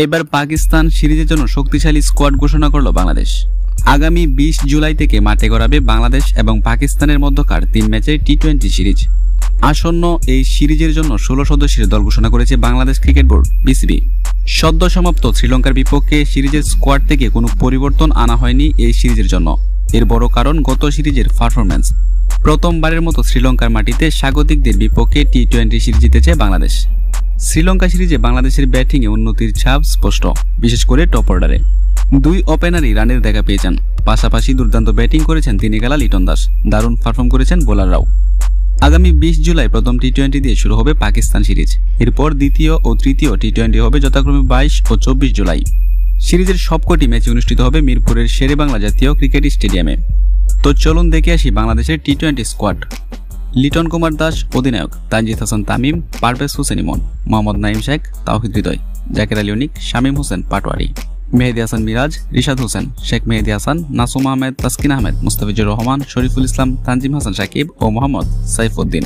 এবার পাকিস্তান সিরিজের জন্য শক্তিশালী স্কোয়াড ঘোষণা করল বাংলাদেশ। আগামী 20 জুলাই থেকে মাঠে গড়াবে বাংলাদেশ এবং পাকিস্তানের মধ্যকার 3 ম্যাচের টি-20 সিরিজ। আসন্ন এই সিরিজের জন্য 16 সদস্যের দল ঘোষণা করেছে বাংলাদেশ ক্রিকেট বোর্ড বিসিবি। সদ্য সমাপ্ত শ্রীলঙ্কার বিপক্ষে সিরিজের স্কোয়াড থেকে কোনো পরিবর্তন আনা হয়নি এই সিরিজের জন্য। এর বড় কারণ গত সিরিজের পারফরম্যান্স। প্রথমবারের মতো শ্রীলঙ্কার মাটিতে স্বাগতিকদের বিপক্ষে টি-20 সিরিজ জিতেছে বাংলাদেশ। শ্রীলঙ্কা সিরিজে বাংলাদেশের ব্যাটিংয়ে উন্নতির ছাপ স্পষ্ট, বিশেষ করে টপ অর্ডারে। 2 ওপেনারই রানের দেখা পেয়েছেন। পাশাপাশি দুর্দান্ত ব্যাটিং করেছেন তিনিগালা লিটন দাস, দারুণ পারফর্ম করেছেন বোলাররাও। আগামী 20 জুলাই প্রথম টি-20 দিয়ে শুরু হবে পাকিস্তান সিরিজ। এরপর দ্বিতীয় ও তৃতীয় টি-20 হবে যথাক্রমে 22 ও 24 জুলাই। সিরিজের সবকটি ম্যাচ অনুষ্ঠিত হবে মিরপুরের শেরেবাংলা জাতীয় ক্রিকেট স্টেডিয়ামে। তো চলুন দেখে আসি বাংলাদেশের টি-20 স্কোয়াড। লিটন কুমার দাস অধিনায়ক, তানজিদ হাসান তামিম, পারভেজ হোসেন ইমন, মোহাম্মদ নাঈম শেখ, তাওহিদ হৃদয়, জাকির আলী অনিক, শামীম হোসেন পাটোয়ারি, মেহেদী হাসান মিরাজ, রিশাদ হোসেন, শেখ মেহেদী হাসান, নাসুম আহমেদ, তাসকিন আহমেদ, মুস্তাফিজুর রহমান, শরীফুল ইসলাম, তানজিম হাসান সাকিব ও মোহাম্মদ সাইফুদ্দিন।